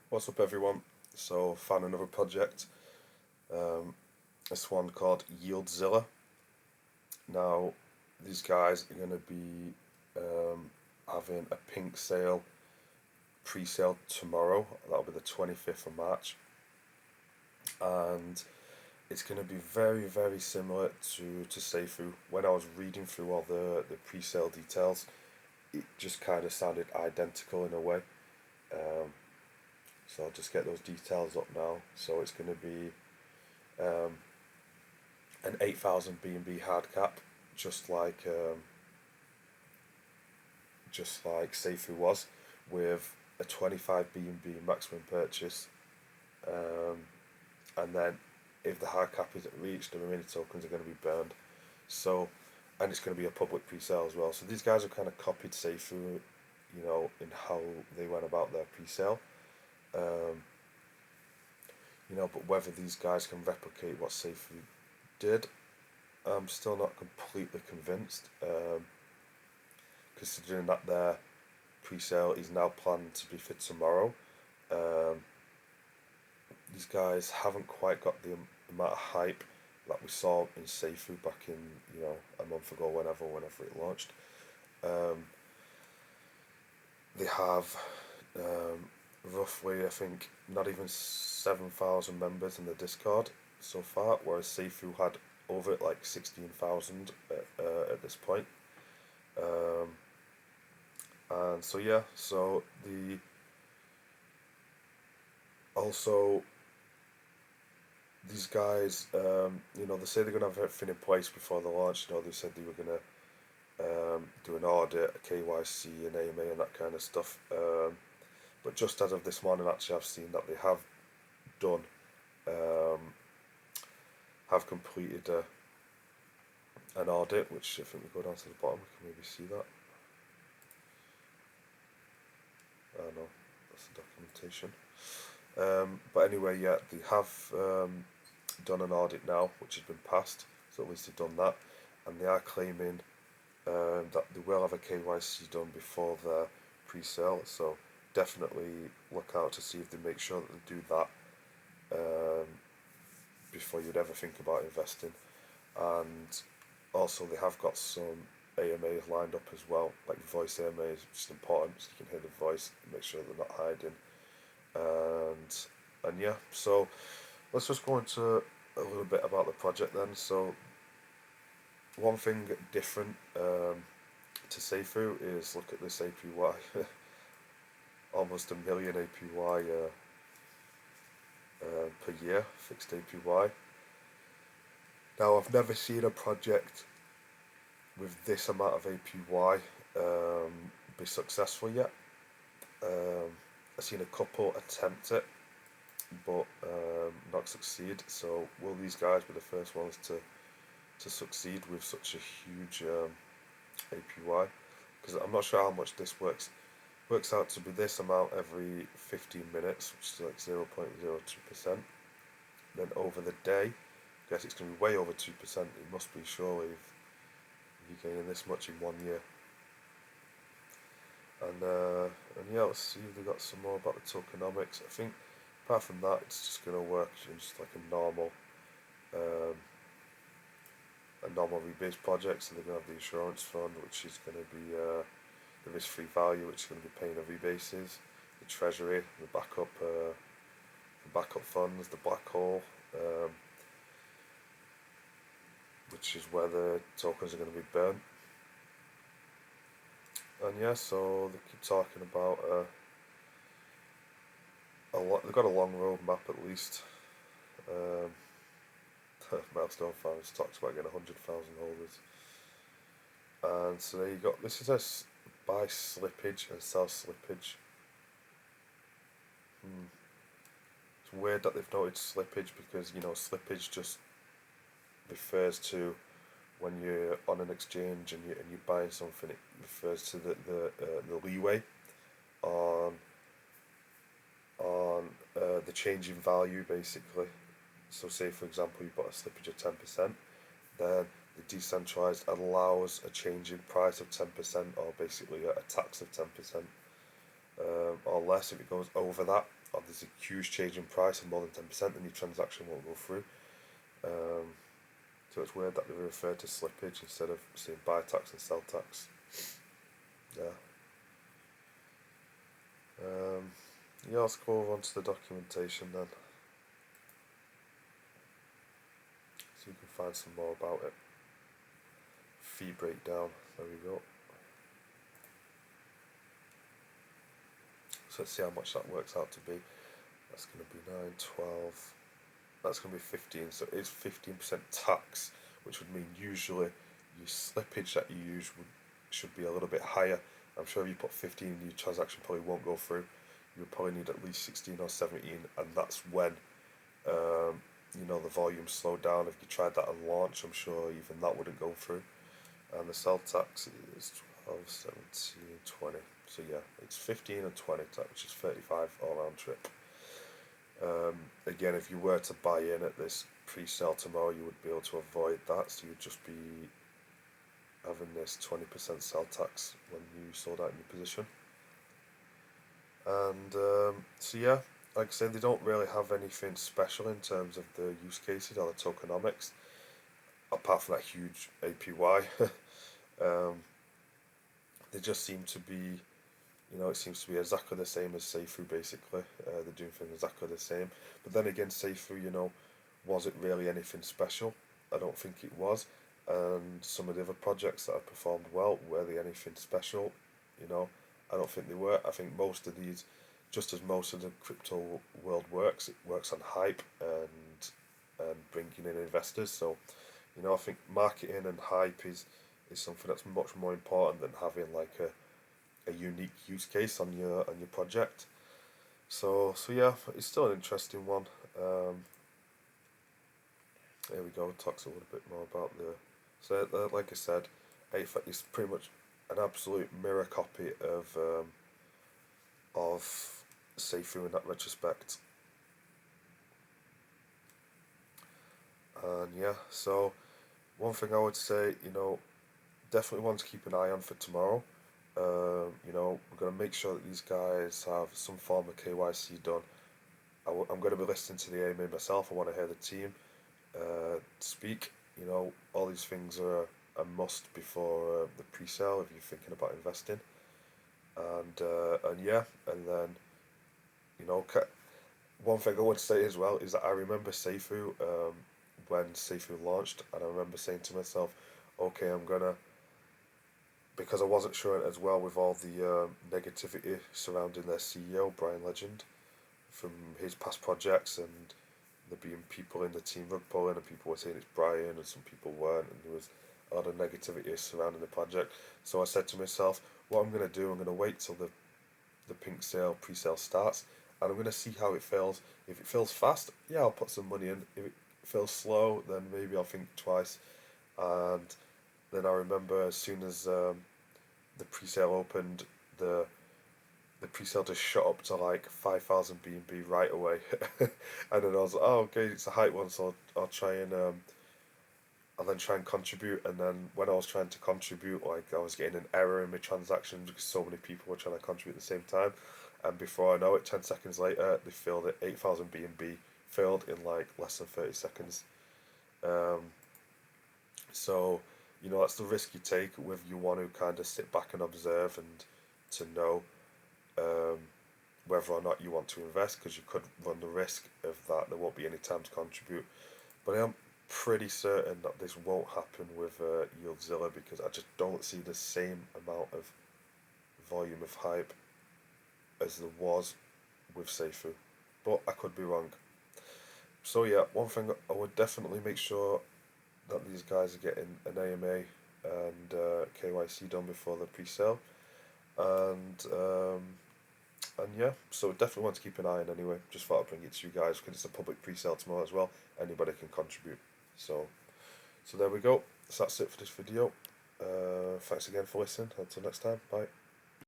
What's up, everyone? So, found another project. This one called YieldZilla. Now, these guys are going to be having a pink sale, pre-sale tomorrow. That'll be the 25th of March, and it's going to be very, very similar to Seifu. When I was reading through all the pre-sale details, it just kind of sounded identical in a way. Um, so I'll just get those details up now. So it's going to be um, an 8,000 B&B hard cap, just like Seifu was, with a 25 B&B maximum purchase, um, and then if the hard cap isn't reached, the remaining tokens are going to be burned. So, and it's going to be a public pre-sale as well. So these guys have kind of copied Seifu, in how they went about their pre-sale. Um, but whether these guys can replicate what Seifu did, I'm still not completely convinced. Considering that their pre-sale is now planned to be for tomorrow. Um, these guys haven't quite got the amount of hype that we saw in Seifu back in a month ago, whenever it launched. Um, they have roughly, I think, not even 7,000 members in the Discord so far, whereas Seifu had over like 16,000 at this point. And so yeah, so the also these guys, they say they're gonna have everything in place before the launch. They said they were gonna do an audit, a KYC, an AMA, and that kind of stuff. But just as of this morning, actually, I've seen that they have done, have completed an audit, which if we go down to the bottom, we can maybe see that. No, that's the documentation. But anyway, yeah, they have done an audit now, which has been passed, so at least they've done that, and they are claiming that they will have a KYC done before their pre-sale, so definitely look out to see if they make sure that they do that before you'd ever think about investing. And also they have got some AMAs lined up as well, like voice AMAs, which is important, so you can hear the voice and make sure they're not hiding. And yeah, so let's just go into a little bit about the project then. So one thing different to Seifu is look at this APY, almost $1 million APY per year, fixed APY. Now I've never seen a project with this amount of APY be successful yet. I've seen a couple attempt it, but not succeed. So will these guys be the first ones to succeed with such a huge APY? Because I'm not sure how much this works out to be this amount every 15 minutes, which is like 0.02%. Then over the day, I guess it's going to be way over 2%. It must be surely if you're gaining this much in 1 year. And yeah, let's see if they got some more about the tokenomics. I think apart from that, it's just going to work in just like a normal rebase project. So they're going to have the insurance fund, which is going to be the risk-free value, which is going to be paying the rebases, the treasury, the backup funds, the black hole, which is where the tokens are going to be burnt. And yeah, so they keep talking about a lot. They've got a long roadmap at least. Milestone Farms talks about getting 100,000 holders. And so there you go. This is a buy slippage and sell slippage. It's weird that they've noted slippage because slippage just refers to when you're on an exchange and you're buying something. It refers to the leeway on the change in value basically. So say for example you bought a slippage of 10%, then the decentralized allows a change in price of 10% or basically a tax of 10%, or less if it goes over that. or there's a huge change in price of more than 10%, then your transaction won't go through. So it's weird that they refer to slippage instead of saying buy tax and sell tax. Yeah. Yeah, let's go over onto the documentation then, so you can find some more about it. Fee breakdown, there we go. So let's see how much that works out to be. That's going to be 9, 12, that's going to be 15, so it's 15% tax, which would mean usually your slippage that you use should be a little bit higher. I'm sure if you put 15, your transaction probably won't go through. You would probably need at least 16 or 17, and that's when the volume slowed down. If you tried that on launch, I'm sure even that wouldn't go through. And the sell tax is 12, 17, 20. So yeah, it's 15 and 20 tax, which is 35 all round trip. Again, if you were to buy in at this pre-sale tomorrow, you would be able to avoid that. So you'd just be having this 20% sell tax when you sold out in your position. And so yeah, like I said, they don't really have anything special in terms of the use cases or the tokenomics, apart from that huge APY. They just seem to be, it seems to be exactly the same as Seifu basically. They're doing things exactly the same. But then again, Seifu, was it really anything special? I don't think it was. And some of the other projects that have performed well, were they anything special? I don't think they were. I think most of these, just as most of the crypto world works, it works on hype and bringing in investors. So, I think marketing and hype is something that's much more important than having like a unique use case on your project. So yeah, it's still an interesting one. There we go. Talks a little bit more about like I said, it's pretty much an absolute mirror copy of Seifu in that retrospect. And yeah, so one thing I would say, definitely one to keep an eye on for tomorrow. We're going to make sure that these guys have some form of KYC done. I'm going to be listening to the AMA myself. I want to hear the team speak. All these things are a must before the pre-sale if you're thinking about investing. And yeah, and then one thing I would say as well is that I remember Seifu when Seifu launched, and I remember saying to myself, okay, I'm gonna, because I wasn't sure as well with all the negativity surrounding their CEO Brian Legend from his past projects, and there being people in the team rug pulling, and people were saying it's Brian, and some people weren't, and there was a lot of negativity surrounding the project. So I said to myself, what I'm gonna do, I'm gonna wait till the pink sale pre-sale starts, and I'm gonna see how it feels. If it feels fast, yeah, I'll put some money in. If it feels slow, then maybe I'll think twice. And then I remember as soon as the pre-sale opened, the pre-sale just shot up to like 5,000 BNB right away. And then I was like, oh, okay, it's a hype one, so I'll try and I'll then try and contribute. And then when I was trying to contribute, like I was getting an error in my transaction because so many people were trying to contribute at the same time. And before I know it, 10 seconds later, they filled it. 8,000 BNB filled in like less than 30 seconds. So, that's the risk you take with you want to kind of sit back and observe and to know whether or not you want to invest, because you could run the risk of that there won't be any time to contribute. But I am pretty certain that this won't happen with YieldZilla, because I just don't see the same amount of volume of hype as there was with Seifu. But I could be wrong. So yeah, one thing I would definitely make sure that these guys are getting an AMA and KYC done before the pre-sale. And yeah, so definitely want to keep an eye on anyway. Just thought I'd bring it to you guys because it's a public pre-sale tomorrow as well. Anybody can contribute. So there we go. So that's it for this video. Thanks again for listening. Until next time. Bye.